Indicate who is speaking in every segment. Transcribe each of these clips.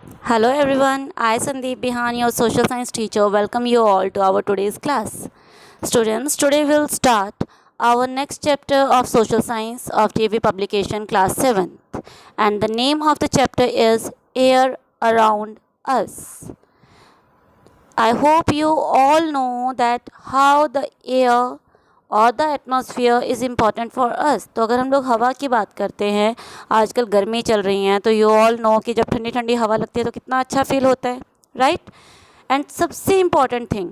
Speaker 1: Hello everyone, I Sandeep Bihan, your social science teacher, welcome you all to our today's class. Students, today we'll start our next chapter of social science of TV publication class 7th, and the name of the chapter is Air Around Us. I hope you all know that how the air और the atmosphere is important for us. तो अगर हम लोग हवा की बात करते हैं, आजकल गर्मी चल रही हैं, तो यू ऑल नो कि जब ठंडी ठंडी हवा लगती है तो कितना अच्छा फील होता है, राइट। एंड सबसे important thing,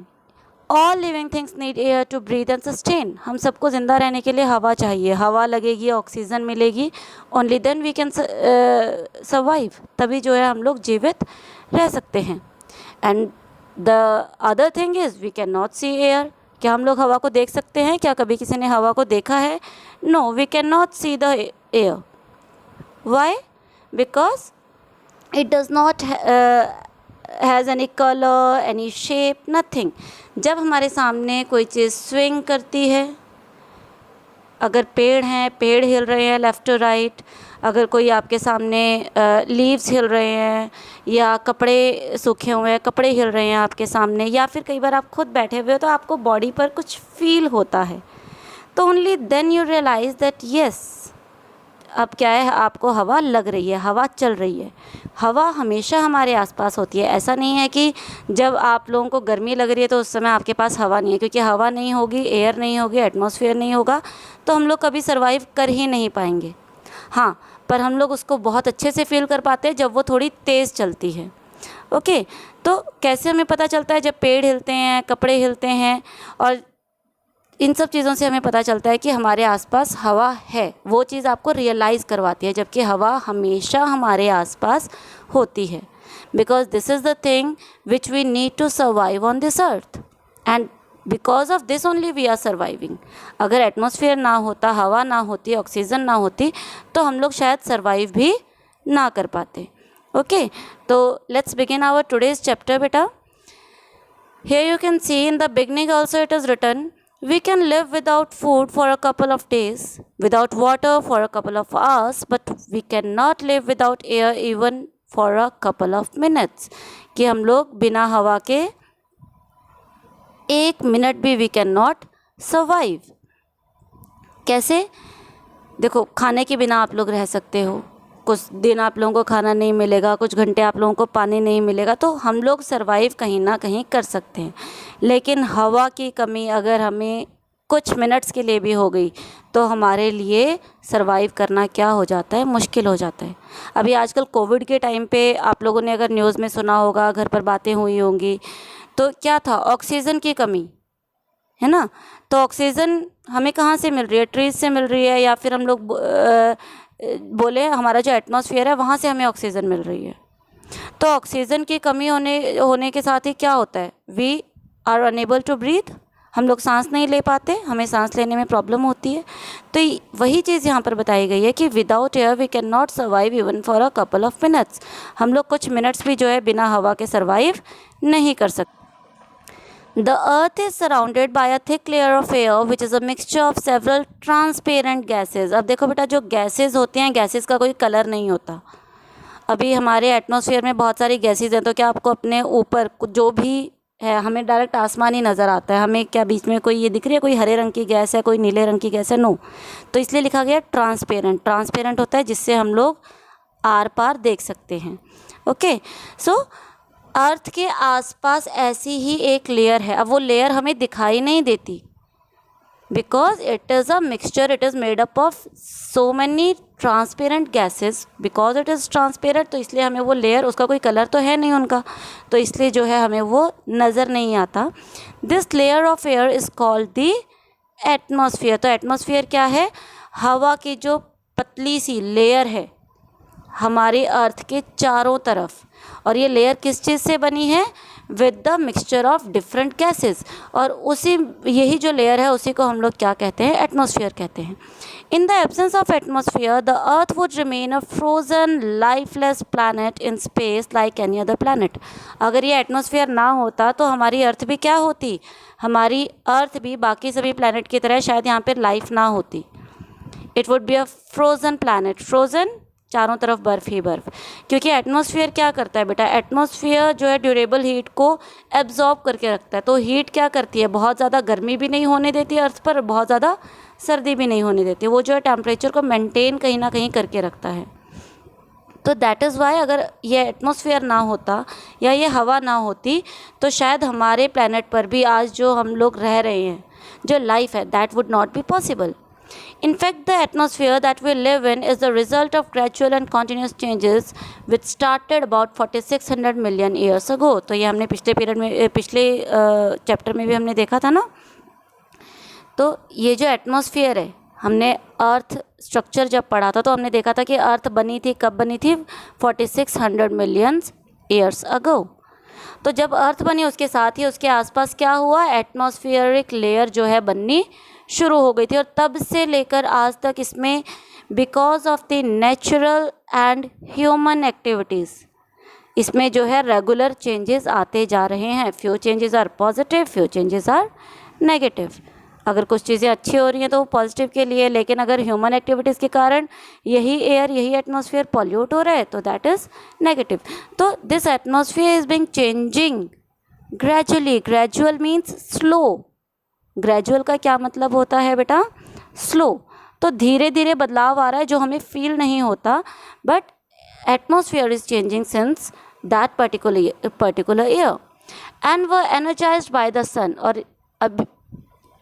Speaker 1: all living things need air to breathe and sustain. हम सबको ज़िंदा रहने के लिए हवा चाहिए, हवा लगेगी, ऑक्सीजन मिलेगी, only then we can survive, तभी जो है हम लोग जीवित रह सकते हैं। And the other thing is we can not see air. क्या हम लोग हवा को देख सकते हैं? क्या कभी किसी ने हवा को देखा है? No, we can not see the air. Why? Because it does not has any colour, any shape, nothing. जब हमारे सामने कोई चीज़ स्विंग करती है, अगर पेड़ हैं, पेड़ हिल रहे हैं लेफ़्ट टू राइट, अगर कोई आपके सामने लीव्स हिल रहे हैं, या कपड़े सूखे हुए हैं, कपड़े हिल रहे हैं आपके सामने, या फिर कई बार आप खुद बैठे हुए हो तो आपको बॉडी पर कुछ फील होता है, तो only then you realise that yes, अब क्या है, आपको हवा लग रही है, हवा चल रही है। हवा हमेशा हमारे आसपास होती है। ऐसा नहीं है कि जब आप लोगों को गर्मी लग रही है तो उस समय आपके पास हवा नहीं है, क्योंकि हवा नहीं होगी, एयर नहीं होगी, एटमॉस्फेयर नहीं होगा, तो हम लोग कभी सर्वाइव कर ही नहीं पाएंगे। हाँ, पर हम लोग उसको बहुत अच्छे से फील कर पाते हैं जब वो थोड़ी तेज़ चलती है। ओके, तो कैसे हमें पता चलता है? जब पेड़ हिलते हैं, कपड़े हिलते हैं, और इन सब चीज़ों से हमें पता चलता है कि हमारे आसपास हवा है। वो चीज़ आपको रियलाइज़ करवाती है, जबकि हवा हमेशा हमारे आसपास होती है। Because this is the thing which we need to survive on this earth, and because of this only we are surviving. अगर एटमॉस्फेयर ना होता, हवा ना होती, ऑक्सीजन ना होती, तो हम लोग शायद सर्वाइव भी ना कर पाते। ओके, तो let's begin our today's chapter बेटा। Here you can see in the beginning also it is written, we can live without food for a couple of days, without water for a couple of hours, but we cannot live without air even for a couple of minutes। कि हम लोग बिना हवा के एक minute भी we can not survive. कैसे? देखो, खाने के बिना आप लोग रह सकते हो, कुछ दिन आप लोगों को खाना नहीं मिलेगा, कुछ घंटे आप लोगों को पानी नहीं मिलेगा, तो हम लोग सर्वाइव कहीं ना कहीं कर सकते हैं। लेकिन हवा की कमी अगर हमें कुछ मिनट्स के लिए भी हो गई तो हमारे लिए सर्वाइव करना क्या हो जाता है? मुश्किल हो जाता है। अभी आजकल कोविड के टाइम पे आप लोगों ने अगर न्यूज़ में सुना होगा, घर पर बातें हुई होंगी, तो क्या था? ऑक्सीजन की कमी है ना। तो ऑक्सीजन हमें कहाँ से मिल रही है? ट्रीज से मिल रही है, या फिर हम लोग बोले हमारा जो एटमॉस्फेयर है वहाँ से हमें ऑक्सीजन मिल रही है। तो ऑक्सीजन की कमी होने के साथ ही क्या होता है? We are unable to breathe. हम लोग सांस नहीं ले पाते, हमें सांस लेने में प्रॉब्लम होती है। तो वही चीज़ यहाँ पर बताई गई है कि without air we can not survive even for a couple of minutes. हम लोग कुछ मिनट्स भी जो है बिना हवा के सर्वाइव नहीं कर सकते। The earth is surrounded by a thick layer of air which is a mixture of several transparent gases। अब देखो बेटा, जो गैसेज होते हैं, गैसेज का कोई कलर नहीं होता। अभी हमारे एटमॉस्फेयर में बहुत सारी गैसेज हैं, तो क्या आपको अपने ऊपर जो भी है, हमें डायरेक्ट आसमान ही नज़र आता है? हमें क्या बीच में कोई ये दिख रही है, कोई हरे रंग की गैस है, कोई नीले रंग की गैस है? नो। तो इसलिए लिखा गया ट्रांसपेरेंट। ट्रांसपेरेंट होता है जिससे हम लोग आर पार देख सकते हैं। ओके, सो अर्थ के आसपास ऐसी ही एक लेयर है। अब वो लेयर हमें दिखाई नहीं देती, because it is a mixture, it is made up of so many transparent gases. Because it is transparent, तो इसलिए हमें वो लेयर, उसका कोई कलर तो है नहीं उनका, तो इसलिए जो है हमें वो नज़र नहीं आता। This layer of air is called the atmosphere. तो एटमॉस्फेयर क्या है? हवा की जो पतली सी लेयर है हमारे अर्थ के चारों तरफ, और ये लेयर किस चीज़ से बनी है? With the mixture of different gases. और यही जो लेयर है उसी को हम लोग क्या कहते हैं? एटमॉस्फेयर कहते हैं। In the absence of atmosphere the earth would remain a frozen lifeless planet in space like any other planet. अगर ये एटमॉस्फेयर ना होता तो हमारी अर्थ भी क्या होती? हमारी अर्थ भी बाकी सभी प्लैनेट की तरह शायद यहाँ पर लाइफ ना होती। It would be a frozen planet. Frozen चारों तरफ बर्फ़ ही बर्फ़। क्योंकि एटमॉस्फेयर क्या करता है बेटा, एटमॉस्फेयर जो है ड्यूरेबल हीट को एब्जॉर्ब करके रखता है। तो हीट क्या करती है, बहुत ज़्यादा गर्मी भी नहीं होने देती है अर्थ पर, बहुत ज़्यादा सर्दी भी नहीं होने देती, वो जो है टेम्परेचर को मेंटेन कहीं ना कहीं करके रखता है। तो दैट इज़ वाई अगर ये एटमॉस्फेयर ना होता या ये हवा ना होती तो शायद हमारे प्लैनेट पर भी आज जो हम लोग रह रहे हैं, जो लाइफ है, that would not be possible. In fact, the atmosphere that we live in is the result of gradual and continuous changes which started about 4600 million years ago. तो ये हमने पिछले पीरियड में, पिछले चैप्टर में भी हमने देखा था ना. तो ये जो एटमॉस्फेयर है, हमने अर्थ स्ट्रक्चर जब पढ़ा था तो हमने देखा था कि अर्थ बनी थी, कब बनी थी, 4600 मिलियन ईयर्स अगो. तो जब अर्थ बनी उसके साथ ही उसके आसपास क्या हुआ, एटमॉस्फेरिक लेयर जो है बननी शुरू हो गई थी. और तब से लेकर आज तक इसमें because of the natural and human activities इसमें जो है रेगुलर चेंजेस आते जा रहे हैं. Few changes are positive, few changes are negative. अगर कुछ चीज़ें अच्छी हो रही हैं तो वो पॉजिटिव के लिए, लेकिन अगर ह्यूमन एक्टिविटीज़ के कारण यही एयर, यही एटमॉस्फेयर पॉल्यूट हो रहा है तो दैट इज़ नेगेटिव. तो this atmosphere is being changing gradually. Gradual means slow. Gradual का क्या मतलब होता है बेटा, स्लो. तो धीरे धीरे बदलाव आ रहा है जो हमें फील नहीं होता, but atmosphere is changing since that particular year. And वो एनर्जाइज्ड बाय द सन. और अब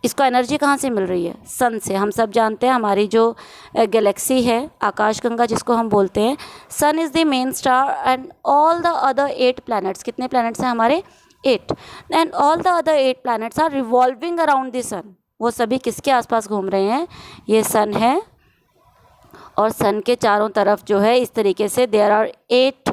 Speaker 1: इसको एनर्जी कहाँ से मिल रही है, सन से. हम सब जानते हैं हमारी जो गैलेक्सी है, आकाशगंगा जिसको हम बोलते हैं, sun is the main star and all the other 8 planets. कितने प्लैनेट्स हैं हमारे, 8. And all the other 8 planets are revolving around the sun. वो सभी किसके आसपास घूम रहे हैं, ये सन है. और सन के चारों तरफ जो है इस तरीके से देयर आर 8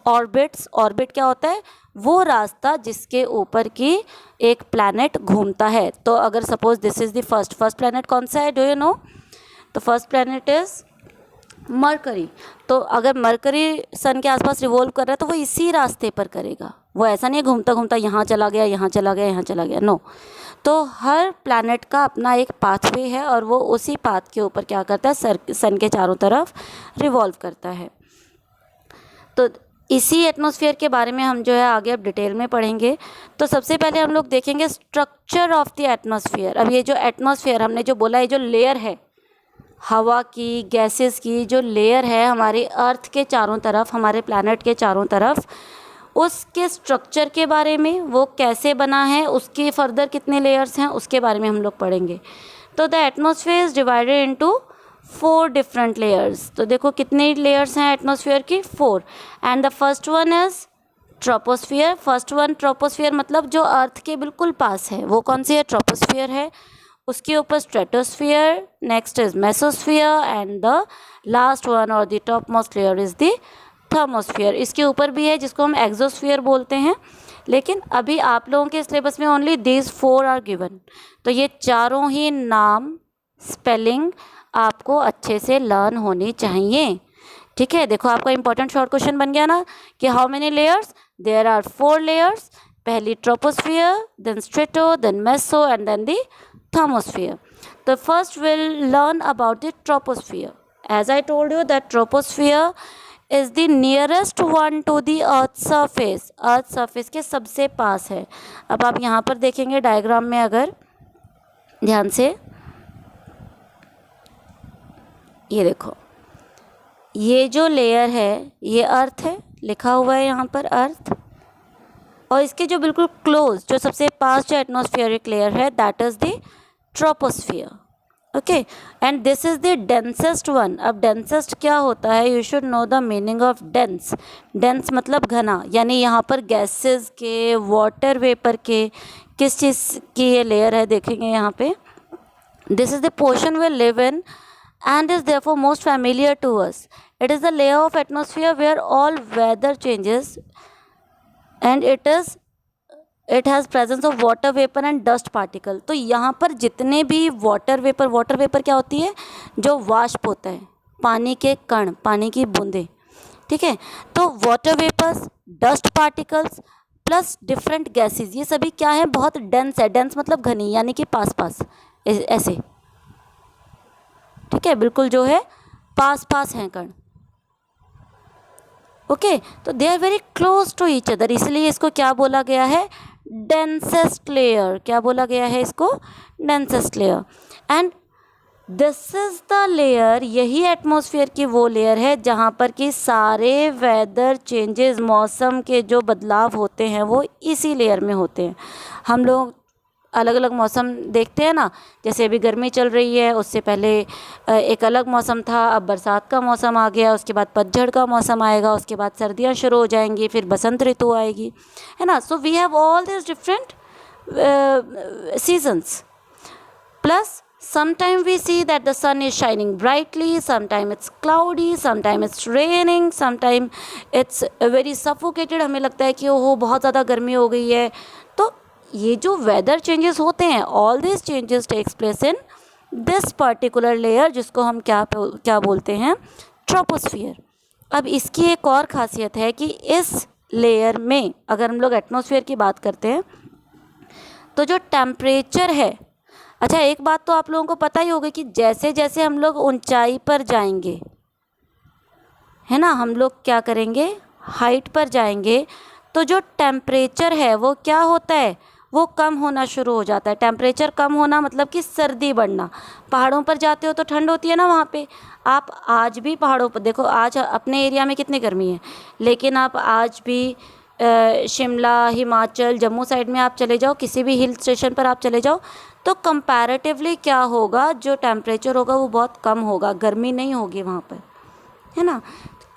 Speaker 1: ऑर्बिट्स. ऑर्बिट क्या होता है, वो रास्ता जिसके ऊपर की एक प्लैनेट घूमता है. तो अगर suppose this is the first planet कौन सा है, डू यू नो. तो फर्स्ट प्लैनेट इज़ मरकरी. तो अगर मरकरी सन के आसपास रिवॉल्व कर रहा है तो वो इसी रास्ते पर करेगा. वो ऐसा नहीं है घूमता घूमता यहाँ चला गया, यहाँ चला गया, यहाँ चला गया, नो. तो हर प्लैनेट का अपना एक पाथवे है और वो उसी पाथ के ऊपर क्या करता है, सन के चारों तरफ रिवॉल्व करता है. तो इसी एटमॉस्फेयर के बारे में हम जो है आगे अब डिटेल में पढ़ेंगे. तो सबसे पहले हम लोग देखेंगे स्ट्रक्चर ऑफ द एटमॉस्फेयर. अब ये जो एटमॉस्फेयर हमने जो बोला, ये जो लेयर है हवा की, गैसेस की जो लेयर है हमारे अर्थ के चारों तरफ, हमारे प्लैनेट के चारों तरफ, उसके स्ट्रक्चर के बारे में, वो कैसे बना है, उसके फर्दर कितने लेयर्स हैं, उसके बारे में हम लोग पढ़ेंगे. तो the atmosphere is divided into 4 different layers. तो देखो कितने लेयर्स हैं एटमॉस्फेयर की, 4. And the first one is troposphere. First one troposphere मतलब जो अर्थ के बिल्कुल पास है, वो कौन सी है, ट्रोपोस्फियर है. उसके ऊपर stratosphere, next is mesosphere and the last one और the top most layer is the thermosphere. इसके ऊपर भी है जिसको हम एक्सोस्फियर बोलते हैं, लेकिन अभी आप लोगों के सिलेबस में ओनली दीज 4 आर गिवन. तो ये चारों ही नाम, स्पेलिंग आपको अच्छे से लर्न होनी चाहिए. ठीक है, देखो आपका इंपॉर्टेंट शॉर्ट क्वेश्चन बन गया ना कि how many layers, there are 4 layers. पहली troposphere, then strato, then meso and then the thermosphere. The first we'll learn about the troposphere. As I told you that troposphere is the nearest one to the earth surface. earth surface के सबसे पास है. अब आप यहाँ पर देखेंगे diagram में, अगर ध्यान से ये देखो, ये जो लेयर है ये अर्थ है, लिखा हुआ है यहाँ पर अर्थ. और इसके जो बिल्कुल क्लोज, जो सबसे पास जो एटमॉस्फेरिक लेयर है, that is the troposphere. Okay, and this is the densest one. अब डेंसेस्ट क्या होता है, you should know the meaning of dense. Dense मतलब घना, यानी यहाँ पर गैसेस के, वाटर वेपर के, किस चीज़ की ये लेयर है देखेंगे यहाँ पे. This is the portion we live in and is therefore most familiar to us. It is the layer of atmosphere where all weather changes and it has presence of water vapor and dust particle. तो यहाँ पर जितने भी water vapour क्या होती है, जो वाष्प होता है, पानी के कण, पानी की बूंदें. ठीक है, तो water vapours, dust particles plus different gases, ये सभी क्या है, बहुत डेंस है. डेंस मतलब घनी, यानी कि पास पास ऐसे. ठीक है, बिल्कुल जो है पास पास हैं कण, ओके, तो they are very close to each other, इसलिए इसको क्या बोला गया है, डेंसेस्ट लेयर। क्या बोला गया है इसको, densest layer. And this is the layer, यही एटमॉस्फेयर की वो लेयर है जहाँ पर कि सारे वेदर चेंजेस, मौसम के जो बदलाव होते हैं वो इसी लेयर में होते हैं। हम लोग अलग अलग मौसम देखते हैं ना, जैसे अभी गर्मी चल रही है, उससे पहले एक अलग मौसम था, अब बरसात का मौसम आ गया, उसके बाद पतझड़ का मौसम आएगा, उसके बाद सर्दियाँ शुरू हो जाएंगी, फिर बसंत ऋतु आएगी, है ना। So we have all this different seasons, plus sometime we see that the sun is shining brightly, sometime it's cloudy, sometime it's raining, sometime it's very suffocated, हमें लगता है कि ओहो बहुत ज़्यादा गर्मी हो गई है। तो ये जो वेदर चेंजेस होते हैं, all this changes takes place in this particular layer, जिसको हम क्या बोलते हैं, ट्रोपोस्फियर। अब इसकी एक और खासियत है कि इस लेयर में अगर हम लोग एटमॉस्फेयर की बात करते हैं तो जो टेम्परेचर है, अच्छा एक बात तो आप लोगों को पता ही होगी कि जैसे जैसे हम लोग ऊंचाई पर जाएंगे, है ना, हम लोग क्या करेंगे, हाइट पर जाएंगे, तो जो टेम्परेचर है वो क्या होता है, वो कम होना शुरू हो जाता है। टेम्परेचर कम होना मतलब कि सर्दी बढ़ना। पहाड़ों पर जाते हो तो ठंड होती है ना वहाँ पे, आप आज भी पहाड़ों पर देखो, आज अपने एरिया में कितनी गर्मी है, लेकिन आप आज भी शिमला, हिमाचल, जम्मू साइड में आप चले जाओ, किसी भी हिल स्टेशन पर आप चले जाओ, तो कंपैरेटिवली क्या होगा, जो टेम्परेचर होगा वो बहुत कम होगा, गर्मी नहीं होगी वहाँ पर, है ना।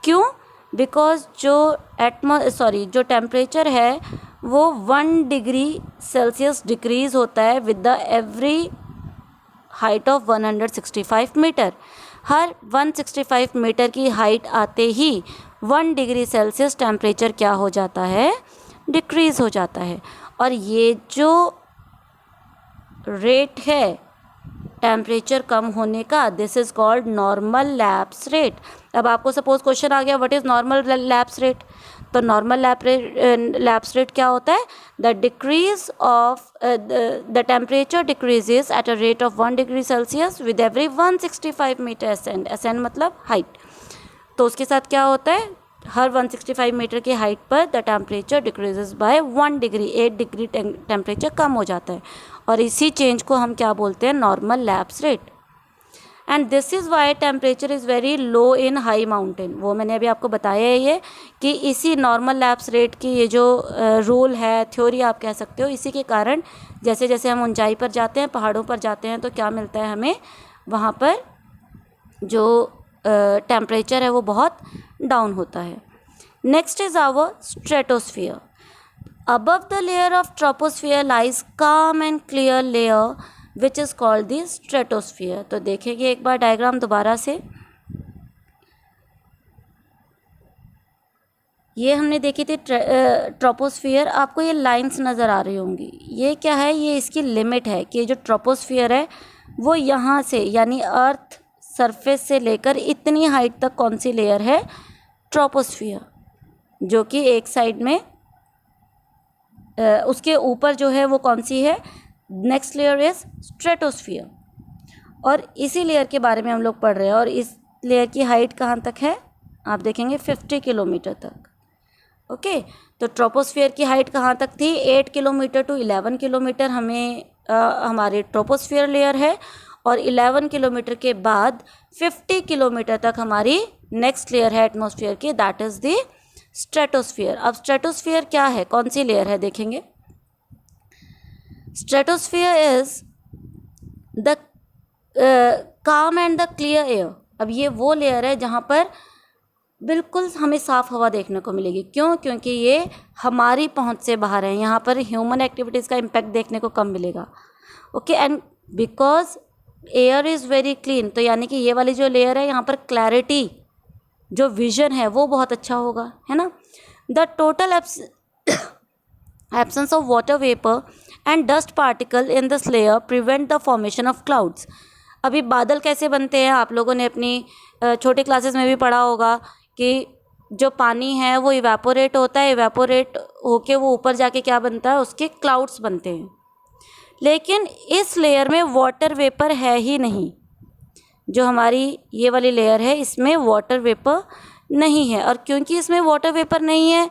Speaker 1: क्यों, बिकॉज जो टेम्परेचर है वो 1 डिग्री सेल्सियस डिक्रीज़ होता है with the every height of 165 metre. हर 165 मीटर की हाइट आते ही 1 डिग्री सेल्सियस टेम्परेचर क्या हो जाता है, डिक्रीज़ हो जाता है। और ये जो रेट है टेम्परेचर कम होने का, this is called normal lapse rate. अब आपको सपोज क्वेश्चन आ गया, what is normal lapse rate, तो नॉर्मल लैप्स रेट क्या होता है, the decrease of the temperature decreases at a rate of 1 degree Celsius with every 165 metre ascend, ascend मतलब height. तो उसके साथ क्या होता है, हर 165 मीटर की हाइट पर the temperature decreases by 1 degree, 8 degree temperature कम हो जाता है, और इसी चेंज को हम क्या बोलते हैं, normal lapse rate. And this is why temperature is very low in high mountain. वो मैंने अभी आपको बताया है ये कि इसी नॉर्मल लैप्स रेट की ये जो रूल है, थ्योरी आप कह सकते हो, इसी के कारण जैसे जैसे हम ऊंचाई पर जाते हैं, पहाड़ों पर जाते हैं, तो क्या मिलता है हमें, वहाँ पर जो टेम्परेचर है वो बहुत डाउन होता है। Next is our stratosphere. Above the layer of troposphere lies calm and clear layer which is called the stratosphere। तो देखेंगे एक बार डायग्राम दोबारा से। ये हमने देखी थी ट्रोपोस्फियर, आपको ये लाइंस नज़र आ रही होंगी, ये क्या है, ये इसकी लिमिट है कि जो ट्रोपोस्फियर है वो यहाँ से यानी अर्थ सरफेस से लेकर इतनी हाइट तक कौन सी लेयर है, ट्रोपोस्फियर, जो कि एक साइड में उसके ऊपर जो है वो कौन सी है, नेक्स्ट लेयर इज स्ट्रेटोस्फियर। और इसी लेयर के बारे में हम लोग पढ़ रहे हैं, और इस लेयर की हाइट कहाँ तक है, आप देखेंगे 50 किलोमीटर तक। ओके, तो ट्रोपोस्फियर की हाइट कहाँ तक थी, 8 किलोमीटर टू 11 किलोमीटर हमें हमारे ट्रोपोस्फियर लेयर है, और 11 किलोमीटर के बाद 50 किलोमीटर तक हमारी नेक्स्ट लेयर है एटमॉस्फेयर की, दैट इज़ द स्ट्रेटोस्फियर। अब स्ट्रेटोस्फियर क्या है, कौन सी लेयर है, देखेंगे। स्ट्रेटोस्फियर इज द काम एंड द क्लियर एयर। अब ये वो लेयर है जहाँ पर बिल्कुल हमें साफ़ हवा देखने को मिलेगी। क्यों, क्योंकि ये हमारी पहुँच से बाहर है, यहाँ पर ह्यूमन एक्टिविटीज़ का इम्पैक्ट देखने को कम मिलेगा। Okay, and because air is very clean, तो यानी कि ये वाली जो लेयर है यहाँ पर क्लैरिटी, जो विजन है वो बहुत अच्छा होगा, है ना। The total absence of water vapour and dust particle in this layer prevent the formation of clouds. अभी बादल कैसे बनते हैं, आप लोगों ने अपनी छोटी क्लासेस में भी पढ़ा होगा कि जो पानी है वो इवेपोरेट होता है, इवेपोरेट होके वो ऊपर जाके क्या बनता है, उसके क्लाउड्स बनते हैं। लेकिन इस लेयर में वाटर वेपर है ही नहीं, जो हमारी ये वाली लेयर है इसमें वाटर वेपर नहीं है, और क्योंकि इसमें वाटर वेपर नहीं है,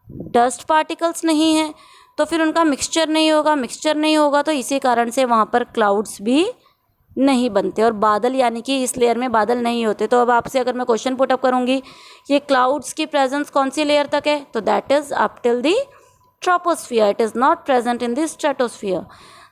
Speaker 1: डस्ट पार्टिकल्स नहीं है, तो फिर उनका मिक्सचर नहीं होगा, मिक्सचर नहीं होगा तो इसी कारण से वहाँ पर क्लाउड्स भी नहीं बनते और बादल यानी कि इस लेयर में बादल नहीं होते। तो अब आपसे अगर मैं क्वेश्चन पुट अप करूँगी ये क्लाउड्स की प्रेजेंस कौन सी लेयर तक है, तो that is up till the troposphere, it is not present in the stratosphere.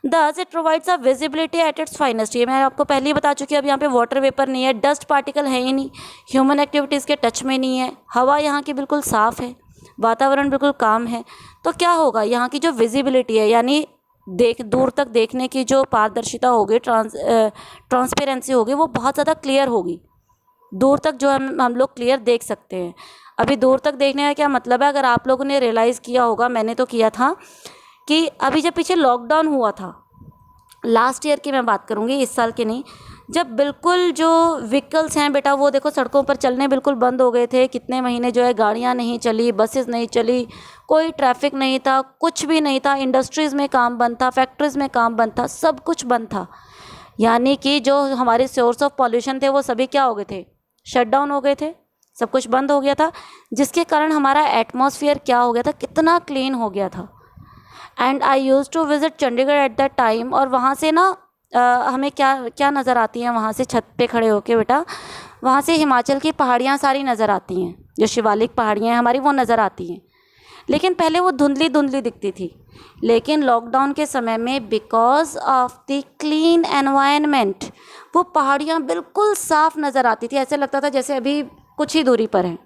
Speaker 1: Thus it provides a visibility at its finest. ये मैं आपको पहले ही बता चुकी हूँ। अब यहाँ पे वाटर वेपर नहीं है, डस्ट पार्टिकल है ही नहीं, ह्यूमन एक्टिविटीज़ के टच में नहीं है, हवा यहाँ की बिल्कुल साफ़ है, वातावरण बिल्कुल काम है, तो क्या होगा यहाँ की जो विजिबिलिटी है यानी दूर तक देखने की जो पारदर्शिता होगी, ट्रांसपेरेंसी होगी, वो बहुत ज़्यादा क्लियर होगी। दूर तक जो हम लोग क्लियर देख सकते हैं। अभी दूर तक देखने का क्या मतलब है, अगर आप लोगों ने रियलाइज़ किया होगा, मैंने तो किया था, कि अभी जब पीछे लॉकडाउन हुआ था, लास्ट ईयर की मैं बात करूँगी, इस साल की नहीं, जब बिल्कुल जो व्हीकल्स हैं बेटा वो देखो सड़कों पर चलने बिल्कुल बंद हो गए थे। कितने महीने जो है गाड़ियाँ नहीं चली, बसेस नहीं चली, कोई ट्रैफिक नहीं था, कुछ भी नहीं था, इंडस्ट्रीज़ में काम बंद था, फैक्ट्रीज़ में काम बंद था, सब कुछ बंद था। यानी कि जो हमारे सोर्स ऑफ पॉल्यूशन थे वो सभी क्या हो गए थे, शट डाउन हो गए थे, सब कुछ बंद हो गया था, जिसके कारण हमारा एटमॉस्फेयर क्या हो गया था, कितना क्लीन हो गया था। And I use to visit Chandigarh at that time, और वहाँ से ना हमें क्या क्या नज़र आती हैं, वहाँ से छत पे खड़े होके बेटा, वहाँ से हिमाचल की पहाड़ियाँ सारी नज़र आती हैं, जो शिवालिक पहाड़ियाँ हैं हमारी वो नज़र आती हैं। लेकिन पहले वो धुंधली धुंधली दिखती थी, लेकिन लॉकडाउन के समय में because of the clean environment वो पहाड़ियाँ बिल्कुल साफ़ नज़र आती थी, ऐसे लगता था जैसे अभी कुछ ही दूरी पर हैं।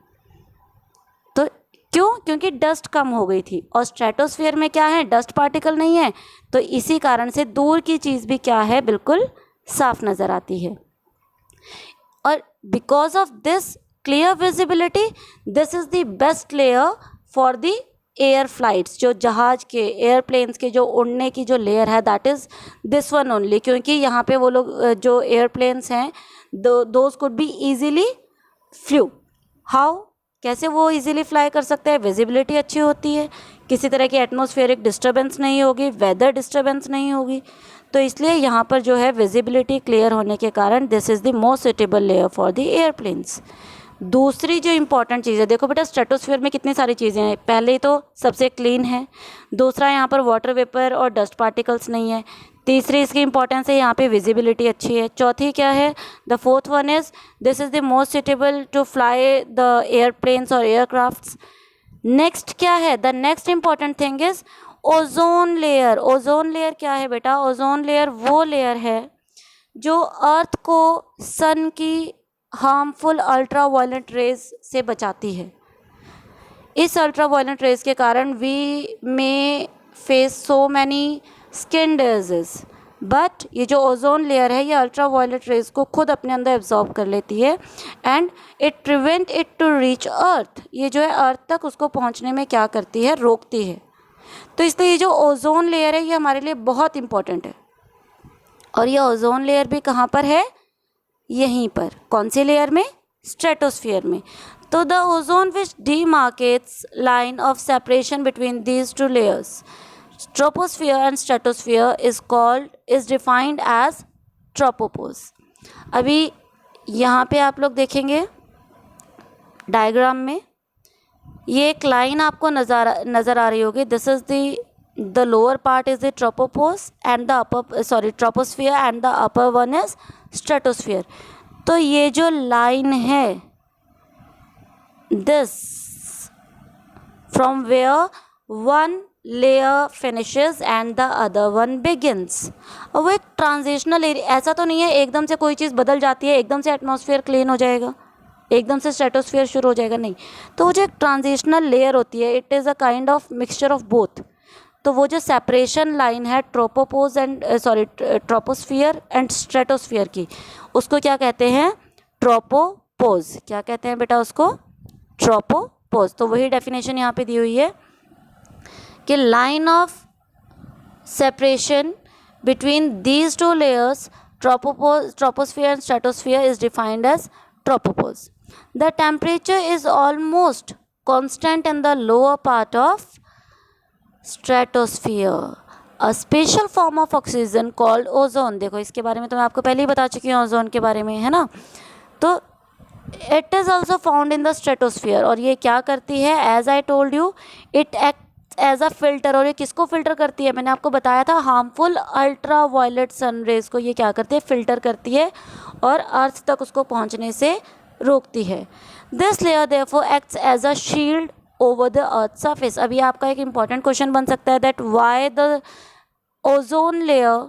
Speaker 1: तो क्यों, क्योंकि डस्ट कम हो गई थी, और स्ट्रेटोस्फीयर में क्या है, डस्ट पार्टिकल नहीं है, तो इसी कारण से दूर की चीज़ भी क्या है, बिल्कुल साफ नज़र आती है। और because of this clear visibility this is the best layer for the air flights, जो जहाज के एयरप्लेन्स के जो उड़ने की जो लेयर है that is this one only, क्योंकि यहाँ पे वो लोग जो एयरप्लेन्स हैं those could be easily flu. How, कैसे वो इजीली फ्लाई कर सकते हैं, विजिबिलिटी अच्छी होती है, किसी तरह की एटमॉस्फेरिक डिस्टर्बेंस नहीं होगी, वेदर डिस्टर्बेंस नहीं होगी, तो इसलिए यहाँ पर जो है विजिबिलिटी क्लियर होने के कारण this is the most suitable layer for the airplanes. दूसरी जो इंपॉर्टेंट चीज़ है, देखो बेटा स्ट्रेटोस्फीयर में कितनी सारी चीज़ें हैं, पहले तो सबसे क्लीन है, दूसरा यहाँ पर वाटर वेपर और डस्ट पार्टिकल्स नहीं है, तीसरी इसकी इंपॉर्टेंस है यहाँ पे विजिबिलिटी अच्छी है, चौथी क्या है, the fourth one is this is the most suitable to fly the airplanes और एयरक्राफ्ट्स। नेक्स्ट क्या है, the next important thing is ozone layer. Ozone layer क्या है बेटा, ओजोन लेयर वो लेयर है जो अर्थ को सन की हार्मफुल अल्ट्रा वायलेट रेज से बचाती है। इस अल्ट्रा वायलेट रेज के कारण we may face so many skin diseases, but ये जो ओजोन लेयर है ये अल्ट्रा वायलेट रेज को खुद अपने अंदर एब्जॉर्ब कर लेती है and it prevent it to reach earth. ये जो है अर्थ तक उसको पहुंचने में क्या करती है, रोकती है। तो इसलिए ये जो ओजोन लेयर है ये हमारे लिए बहुत इंपॉर्टेंट है, और ये ओजोन लेयर भी कहाँ पर है, यहीं पर, कौन से लेयर में, स्ट्रेटोस्फीयर में। तो the ozone which demarcates line of separation between these two layers, troposphere and stratosphere, is defined as tropopause। अभी यहाँ पे आप लोग देखेंगे डायग्राम में ये एक लाइन आपको नज़र आ रही होगी, this is the lower part is the tropopause and the upper troposphere and the upper one is stratosphere. तो ये जो लाइन है this from where one layer finishes and the other one begins, और वो एक ट्रांजिशनल एरिया, ऐसा तो नहीं है एकदम से कोई चीज़ बदल जाती है, एकदम से एटमॉस्फेयर क्लीन हो जाएगा, एकदम से स्ट्रेटोस्फीयर शुरू हो जाएगा, नहीं। तो वो जो एक ट्रांजिशनल लेयर होती है it is a kind of mixture of both. तो वो जो सेपरेशन लाइन है ट्रोपोस्फियर एंड स्ट्रेटोस्फियर की, उसको क्या कहते हैं, ट्रोपोपोज। क्या कहते हैं बेटा उसको, ट्रोपोपोज। तो वही डेफिनेशन यहाँ पे दी हुई है कि line of separation between these two layers troposphere and stratosphere is defined as tropopause. The temperature is almost constant in the lower part of stratosphere a special form of oxygen called ozone. देखो इसके बारे में तो मैं आपको पहले ही बता चुकी हूँ ओजोन के बारे में, है ना। तो it is also found in the stratosphere, और ये क्या करती है, as I told you it act as a filter. और ये किसको फिल्टर करती है, मैंने आपको बताया था harmful ultra violet sun rays को ये क्या करती है, फिल्टर करती है और अर्थ तक उसको पहुंचने से रोकती है। This layer therefore acts as a shield over the earth surface. अभी आपका एक इंपॉर्टेंट क्वेश्चन बन सकता है that why the ozone layer,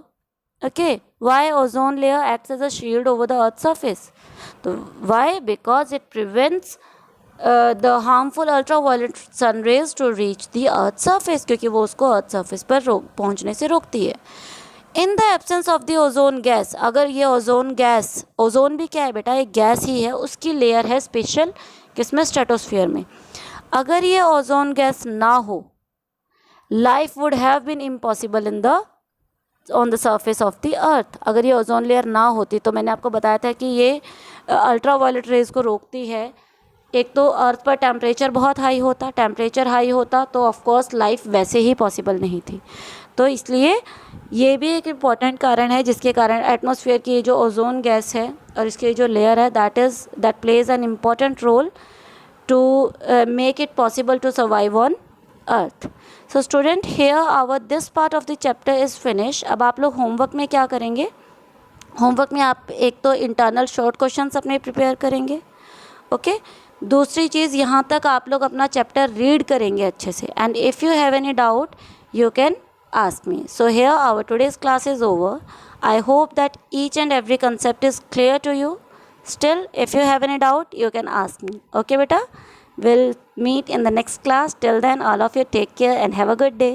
Speaker 1: okay, why ozone layer acts as a shield over the earth's surface? तो why? Because it prevents the harmful ultraviolet sun rays to reach the earth's surface, क्योंकि वो उसको earth surface पर पहुंचने से रोकती है। In the absence of the ozone gas, अगर ये ओजोन गैस, ओजोन भी क्या है बेटा, एक गैस ही है, उसकी लेयर है स्पेशल किसमें, स्ट्रेटोस्फियर में। अगर ये ओजोन गैस ना हो, life would have been impossible in the on the surface of the earth. अगर ये ओजोन लेयर ना होती, तो मैंने आपको बताया था कि ये अल्ट्रा वायलेट रेज को रोकती है। एक तो अर्थ पर टेम्परेचर बहुत हाई होता, टेम्परेचर हाई होता तो ऑफ कोर्स लाइफ वैसे ही पॉसिबल नहीं थी। तो इसलिए ये भी एक इम्पॉर्टेंट कारण है जिसके कारण एटमॉस्फेयर की जो ओजोन गैस है और इसकी जो लेयर है that plays an important role to make it possible to survive on earth. So student, here our this part of the chapter is finish. अब आप लोग होमवर्क में क्या करेंगे, होमवर्क में आप एक तो इंटरनल शॉर्ट क्वेश्चंस अपने प्रिपेयर करेंगे, ओके। दूसरी चीज़, यहाँ तक आप लोग अपना चैप्टर रीड करेंगे अच्छे से, and if you have any doubt you can ask me. So here our today's class is over. I hope that each and every concept is clear to you. Still, if you have any doubt, you can ask me. Okay, beta? We'll meet in the next class. Till then, all of you take care and have a good day.